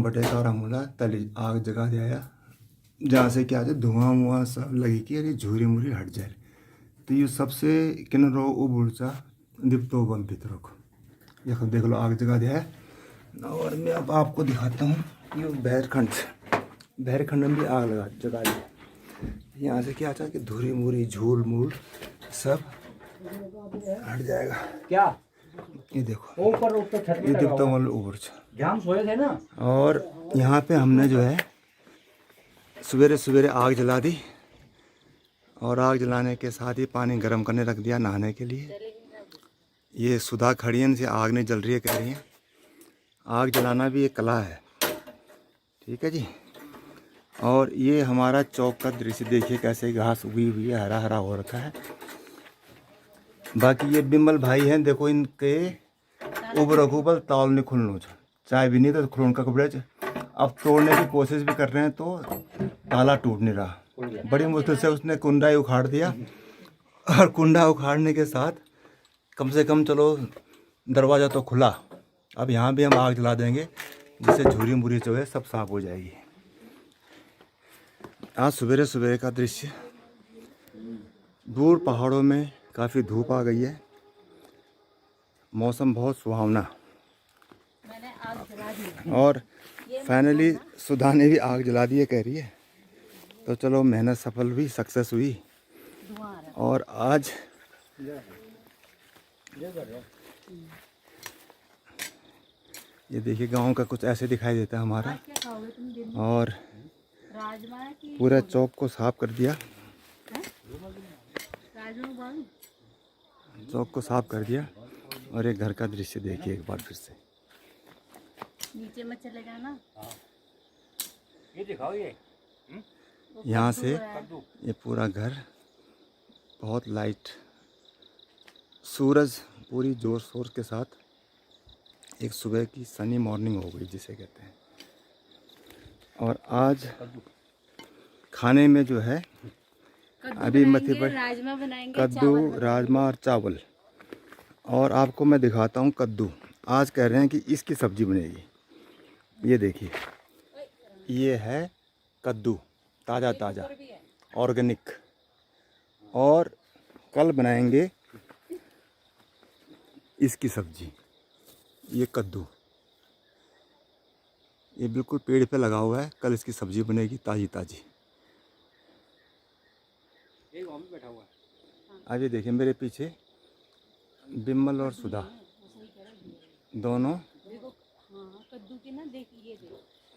गेहूँ बटेका और हमला तली आग जगा दिया जहाँ से क्या है धुआं वुआं सब लगी कि अरे झूरी मुरी हट जाए तो ये सबसे किन रो उबुड़चा दिपतो बल भीतर को ये देख लो आग जगा दिया है। और मैं अब आपको दिखाता हूँ ये भैरखंड में भी आग जगा दी। यहाँ से क्या था कि धूरी मूरी झूल मूल सब हट जाएगा। क्या ये देखो ऊपर छत ये दिपतो बल उबुड़चा हम सोए थे ना। और यहाँ पे हमने जो है सवेरे सवेरे आग जला दी और आग जलाने के साथ ही पानी गर्म करने रख दिया नहाने के लिए। ये सुधा खड़ियन से आग नहीं जल रही है कह रही हैं। आग जलाना भी एक कला है, ठीक है जी। और ये हमारा चौक का दृश्य देखिए कैसे घास उगी हुई है, हरा हरा हो रखा है। बाकी ये बिमल भाई हैं, देखो इनके उबर उबल ताल नहीं खुलनो चाय भी नहीं तो खुलन का कपड़े अब तोड़ने की कोशिश भी कर रहे हैं तो ताला टूट नहीं रहा। बड़ी मुश्किल से उसने कुंडा ही उखाड़ दिया और कुंडा उखाड़ने के साथ कम से कम चलो दरवाज़ा तो खुला। अब यहाँ भी हम आग जला देंगे जिससे झूरी मुरी जो है सब साफ हो जाएगी। आज सवेरे सवेरे का दृश्य, दूर पहाड़ों में काफ़ी धूप आ गई है, मौसम बहुत सुहावना और फाइनली सुधा ने भी आग जला दी है कह रही है। तो चलो मेहनत सफल हुई, सक्सेस हुई। और आज ये देखिए गांव का कुछ ऐसे दिखाई देता है हमारा। और पूरा चौक को साफ कर दिया, चौक को साफ कर दिया। और एक घर का दृश्य देखिए एक बार फिर से। नीचे में चले जाना, ये दिखाओ ये यहाँ से ये पूरा घर बहुत लाइट, सूरज पूरी जोर शोर के साथ एक सुबह की सनी मॉर्निंग हो गई जिसे कहते हैं। और आज खाने में जो है अभी मथे पर राजमा बनाएंगे, कद्दू, राजमा और चावल। और आपको मैं दिखाता हूँ कद्दू। आज कह रहे हैं कि इसकी सब्ज़ी बनेगी। ये देखिए ये है कद्दू, ताज़ा ताज़ा ऑर्गेनिक। और कल बनाएंगे इसकी सब्ज़ी। ये कद्दू ये बिल्कुल पेड़ पे लगा हुआ है, कल इसकी सब्ज़ी बनेगी ताज़ी ताज़ी। बैठा हुआ है। अब ये देखिए मेरे पीछे बिमल और सुधा दोनों कद्दू के ना देखिए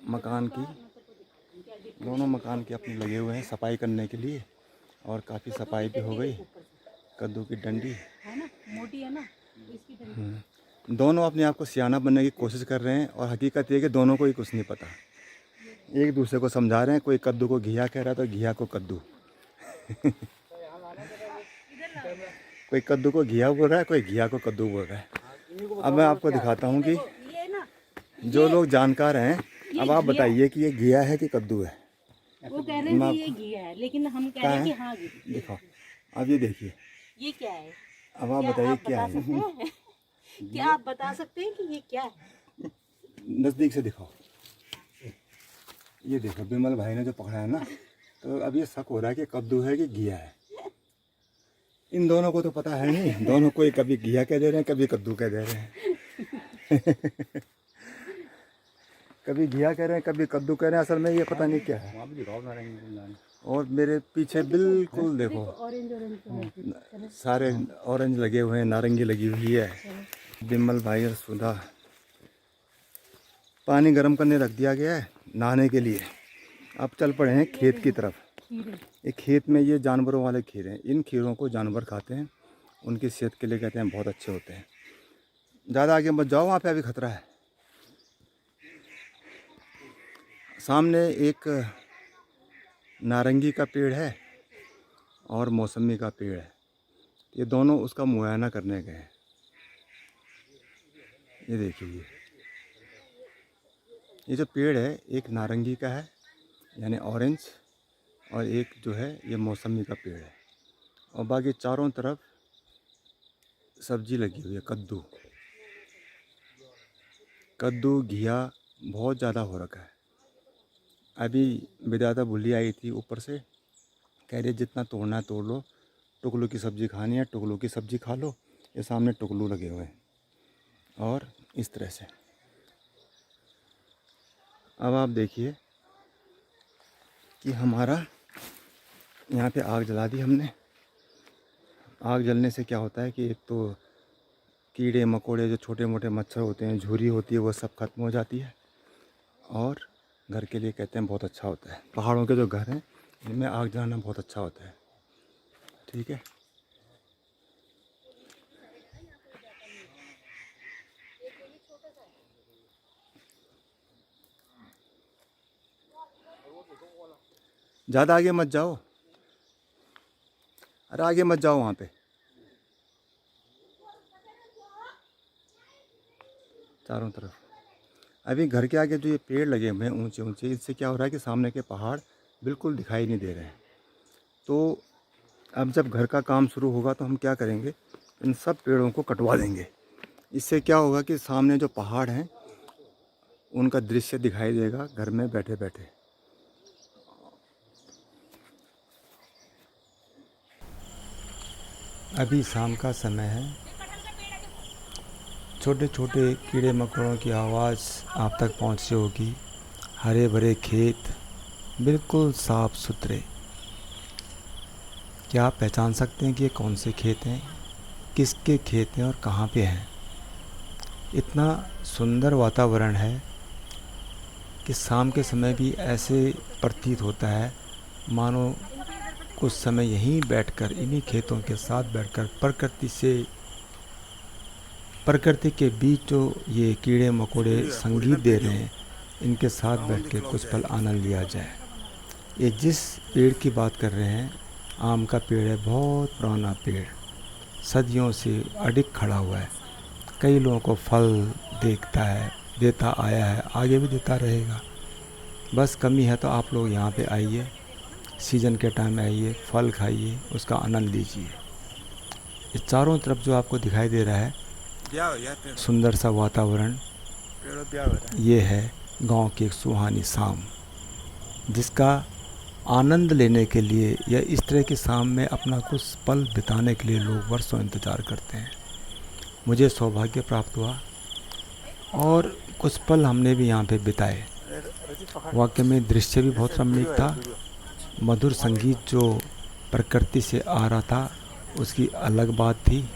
मकान की, दोनों मकान के अपने लगे हुए हैं सफाई करने के लिए। और काफ़ी सफाई भी हो गई। कद्दू की डंडी है ना, मोटी है ना, इसकी डंडी। दोनों अपने आप को सियाना बनने की कोशिश कर रहे हैं। और हकीकत ये कि दोनों को ही कुछ नहीं पता, एक दूसरे को समझा रहे हैं। कोई कद्दू को घिया कह रहा है तो घिया को कद्दू कोई कद्दू को घिया बोल रहा है, कोई घिया को कद्दू बोल रहा है। अब मैं आपको दिखाता हूँ कि जो लोग जानकार हैं, अब आप बताइए कि ये घिया है कि कद्दू है। वो कह रहे हैं कि ये घिया है, लेकिन हम कह रहे हैं कि हाँ घिया। दिखाओ अब ये देखिए, ये क्या है? अब आप बताइए क्या है। क्या आप बता सकते हैं कि ये क्या है? नज़दीक से दिखाओ। ये देखो बिमल भाई ने जो पकड़ा है ना, तो अब ये शक हो रहा है कि कद्दू है कि घिया है। इन दोनों को तो पता है नहीं, दोनों को कभी घिया कह दे रहे हैं, कभी कद्दू कह दे रहे हैं। कभी घिया कह रहे हैं, कभी कद्दू कह रहे हैं। असल में ये पता नहीं क्या है। और मेरे पीछे बिल्कुल देखो सारे ऑरेंज लगे हुए हैं, नारंगी लगी हुई है। बिमल भाई और सुधा पानी गर्म करने रख दिया गया है नहाने के लिए। अब चल पड़े हैं खेत की तरफ। एक खेत में ये जानवरों वाले खीरे हैं, इन खीरों को जानवर खाते हैं, उनकी सेहत के लिए कहते हैं बहुत अच्छे होते हैं। ज़्यादा आगे मत जाओ, वहाँ पे अभी खतरा है। सामने एक नारंगी का पेड़ है और मौसमी का पेड़ है, ये दोनों उसका मुआयना करने गए हैं। ये देखिए ये जो पेड़ है एक नारंगी का है यानी ऑरेंज, और एक जो है ये मौसमी का पेड़ है। और बाकी चारों तरफ सब्जी लगी हुई है, कद्दू, घिया बहुत ज़्यादा हो रखा है। अभी विधाता भूली आई थी ऊपर से, कह रही जितना तोड़ना है तोड़ लो, टुकलू की सब्ज़ी खानी है टुकलू की सब्ज़ी खा लो। ये सामने टुकलू लगे हुए हैं और इस तरह से। अब आप देखिए कि हमारा यहाँ पे आग जला दी हमने। आग जलने से क्या होता है कि एक तो कीड़े मकोड़े, जो छोटे मोटे मच्छर होते हैं, झुर्री होती है, वो सब खत्म हो जाती है और घर के लिए कहते हैं बहुत अच्छा होता है। पहाड़ों के जो घर हैं इनमें आग जलाना बहुत अच्छा होता है। ठीक है। ज़्यादा आगे मत जाओ, अरे आगे मत जाओ वहाँ पे। चारों तरफ अभी घर के आगे जो ये पेड़ लगे हुए हैं ऊंचे ऊंचे, इससे क्या हो रहा है कि सामने के पहाड़ बिल्कुल दिखाई नहीं दे रहे हैं। तो अब जब घर का काम शुरू होगा तो हम क्या करेंगे, इन सब पेड़ों को कटवा देंगे। इससे क्या होगा कि सामने जो पहाड़ हैं उनका दृश्य दिखाई देगा घर में बैठे बैठे। अभी शाम का समय है, छोटे छोटे कीड़े मकोड़ों की आवाज़ आप तक पहुंची होगी। हरे भरे खेत, बिल्कुल साफ़ सुथरे। क्या आप पहचान सकते हैं कि ये कौन से खेत हैं, किसके खेत हैं और कहाँ पे हैं? इतना सुंदर वातावरण है कि शाम के समय भी ऐसे प्रतीत होता है मानो कुछ समय यहीं बैठकर, इन्हीं खेतों के साथ बैठकर प्रकृति के बीच जो ये कीड़े मकोड़े संगीत दे रहे हैं, इनके साथ बैठ के कुछ पल आनंद लिया जाए। ये जिस पेड़ की बात कर रहे हैं, आम का पेड़ है, बहुत पुराना पेड़, सदियों से अडिग खड़ा हुआ है। कई लोगों को फल देता आया है, आगे भी देता रहेगा। बस कमी है तो आप लोग यहाँ पे आइए, सीज़न के टाइम में आइए, फल खाइए, उसका आनंद लीजिए। इस चारों तरफ जो आपको दिखाई दे रहा है सुंदर सा वातावरण, ये है गांव की एक सुहानी शाम, जिसका आनंद लेने के लिए या इस तरह की शाम में अपना कुछ पल बिताने के लिए लोग वर्षों इंतज़ार करते हैं। मुझे सौभाग्य प्राप्त हुआ और कुछ पल हमने भी यहाँ पे बिताए। वाकई में दृश्य भी बहुत रमणीक था। मधुर संगीत जो प्रकृति से आ रहा था उसकी अलग बात थी।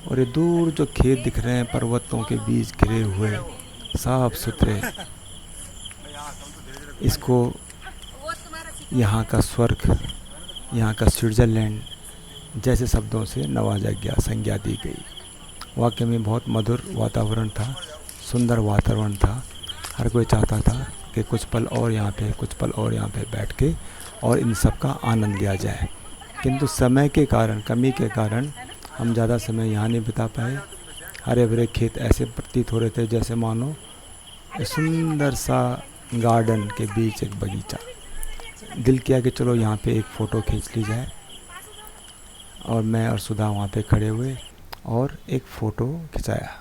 और ये दूर जो खेत दिख रहे हैं पर्वतों के बीच घिरे हुए, साफ सुथरे, इसको यहाँ का स्वर्ग, यहाँ का स्विट्ज़रलैंड जैसे शब्दों से नवाजा गया, संज्ञा दी गई। वाकई में बहुत मधुर वातावरण था, सुंदर वातावरण था। हर कोई चाहता था कि कुछ पल और यहाँ पे बैठ के और इन सब का आनंद लिया जाए, किंतु समय के कारण, कमी के कारण हम ज़्यादा समय यहाँ नहीं बिता पाए। हरे भरे खेत ऐसे प्रतीत हो रहे थे जैसे मानो सुंदर सा गार्डन के बीच एक बगीचा। दिल किया कि चलो यहाँ पे एक फ़ोटो खींच ली जाए, और मैं और सुधा वहाँ पे खड़े हुए और एक फ़ोटो खिंचाया।